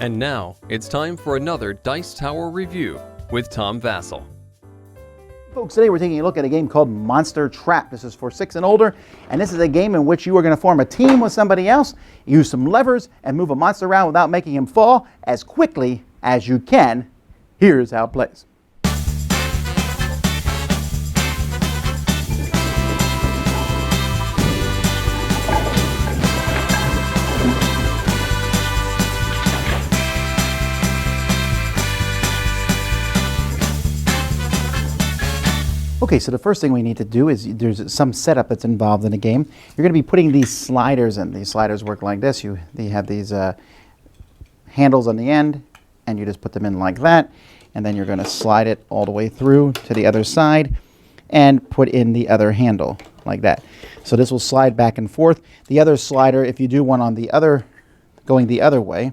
And now, it's time for another Dice Tower review with Tom Vasel. Folks, today we're taking a look at a game called Monster Trap. This is for 6 and older, and this is a game in which you are going to form a team with somebody else, use some levers, and move a monster around without making him fall as quickly as you can. Here's how it plays. Okay, so the first thing we need to do is there's some setup that's involved in the game. You're going to be putting these sliders in. These sliders work like this. They have these handles on the end, and you just put them in like that, and then you're going to slide it all the way through to the other side and put in the other handle like that. So this will slide back and forth. The other slider, if you do one on the other, going the other way,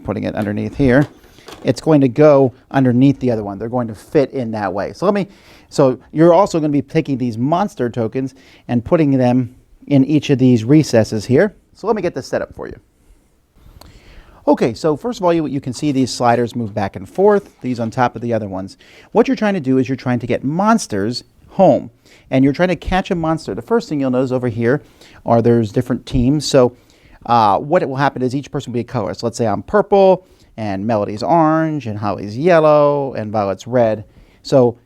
putting it underneath here, it's going to go underneath the other one. They're going to fit in that way. So you're also going to be taking these monster tokens and putting them in each of these recesses here. So let me get this set up for you. Okay, so first of all, you can see these sliders move back and forth, these on top of the other ones. What you're trying to do is you're trying to get monsters home, and you're trying to catch a monster. The first thing you'll notice over here are there's different teams. So what will happen is each person will be a color. So let's say I'm purple, and Melody's orange, and Holly's yellow, and Violet's red. So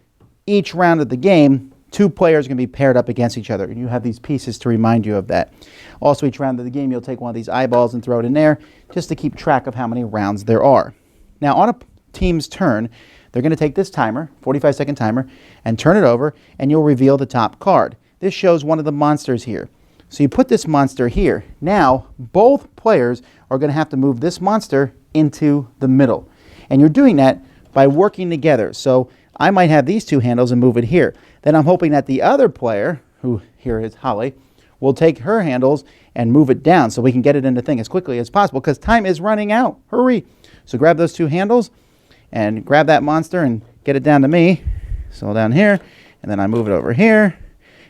each round of the game, 2 players are going to be paired up against each other, and you have these pieces to remind you of that. Also, each round of the game, you'll take one of these eyeballs and throw it in there just to keep track of how many rounds there are. Now, on a team's turn, they're going to take this timer, 45-second timer, and turn it over, and you'll reveal the top card. This shows one of the monsters here. So you put this monster here. Now, both players are going to have to move this monster into the middle. And you're doing that by working together. So I might have these 2 handles and move it here. Then I'm hoping that the other player, who here is Holly, will take her handles and move it down so we can get it in the thing as quickly as possible because time is running out. Hurry. So grab those 2 handles and grab that monster and get it down to me. So down here, and then I move it over here,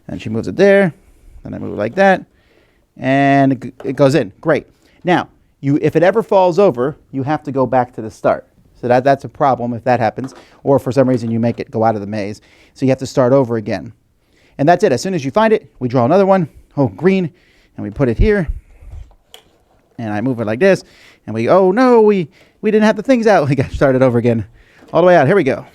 and she moves it there, then I move it like that, and it goes in. Great. Now, if it ever falls over, you have to go back to the start. So that's a problem if that happens, or for some reason you make it go out of the maze. So you have to start over again. And that's it. As soon as you find it, we draw another one, green, and we put it here. And I move it like this, and oh no, we didn't have the things out. We got to start it over again. All the way out. Here we go.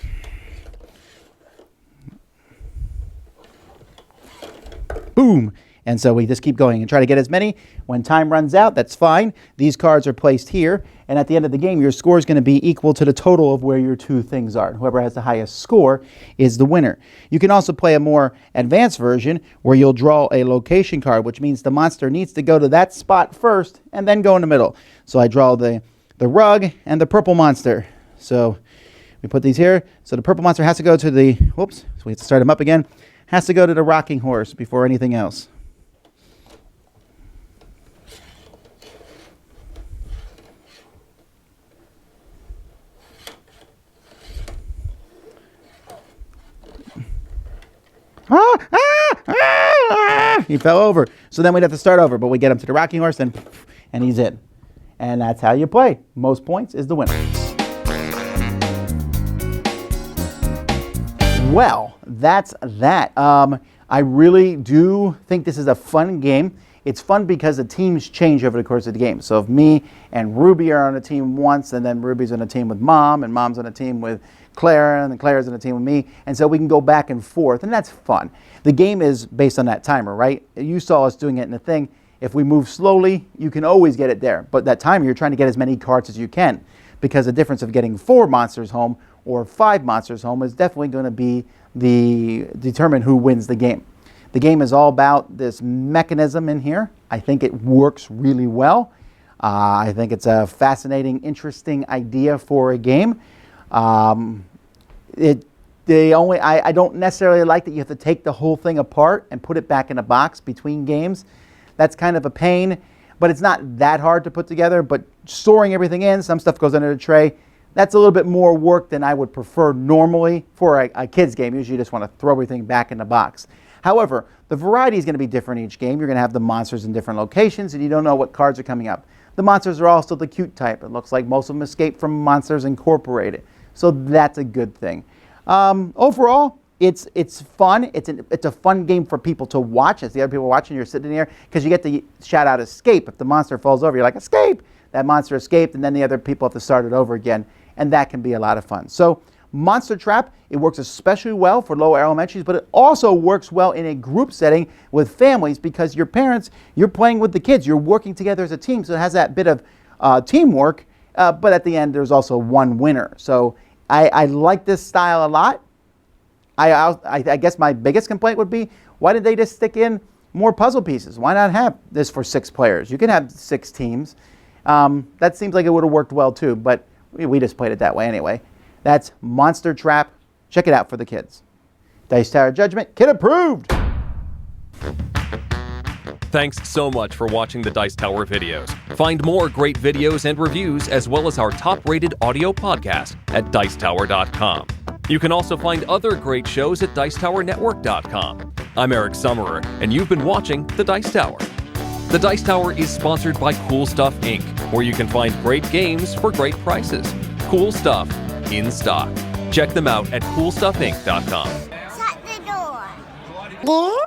Boom. And so we just keep going and try to get as many. When time runs out, that's fine. These cards are placed here. And at the end of the game, your score is going to be equal to the total of where your 2 things are. Whoever has the highest score is the winner. You can also play a more advanced version where you'll draw a location card, which means the monster needs to go to that spot first and then go in the middle. So I draw the rug and the purple monster. So we put these here. So the purple monster has to go to the, so we have to start him up again, has to go to the rocking horse before anything else. He fell over. So then we'd have to start over, but we get him to the rocking horse and he's in. And that's how you play. Most points is the winner. Well, that's that. I really do think this is a fun game. It's fun because the teams change over the course of the game. So if me and Ruby are on a team once, and then Ruby's on a team with Mom, and Mom's on a team with Claire, and then Claire's on a team with me, and so we can go back and forth, and that's fun. The game is based on that timer, right? You saw us doing it in the thing. If we move slowly, you can always get it there. But that timer, you're trying to get as many cards as you can, because the difference of getting 4 monsters home or 5 monsters home is definitely going to be determine who wins the game. The game is all about this mechanism in here. I think it works really well. I think it's a fascinating, interesting idea for a game. I don't necessarily like that you have to take the whole thing apart and put it back in a box between games. That's kind of a pain, but it's not that hard to put together. But storing everything in, some stuff goes under the tray. That's a little bit more work than I would prefer normally for a kid's game. Usually you just want to throw everything back in the box. However, the variety is going to be different each game. You're going to have the monsters in different locations, and you don't know what cards are coming up. the monsters are also the cute type. It looks like most of them escaped from Monsters Incorporated. So that's a good thing. Overall, it's fun. It's a fun game for people to watch. As the other people watching, you're sitting there because you get to shout out escape. If the monster falls over, you're like, escape! That monster escaped, and then the other people have to start it over again. And that can be a lot of fun. So Monster Trap, it works especially well for lower elementaries, but it also works well in a group setting with families because your parents, you're playing with the kids. You're working together as a team, so it has that bit of teamwork. But at the end, there's also one winner. So I like this style a lot. I guess my biggest complaint would be, why did they just stick in more puzzle pieces? Why not have this for 6 players? You can have 6 teams. That seems like it would have worked well too, but we just played it that way anyway. That's Monster Trap. Check it out for the kids. Dice Tower Judgment, kid approved! Thanks so much for watching the Dice Tower videos. Find more great videos and reviews as well as our top-rated audio podcast at Dicetower.com. You can also find other great shows at Dicetowernetwork.com. I'm Eric Summerer, and you've been watching The Dice Tower. The Dice Tower is sponsored by Cool Stuff Inc., where you can find great games for great prices. Cool stuff in stock. Check them out at CoolStuffInc.com. Shut the door.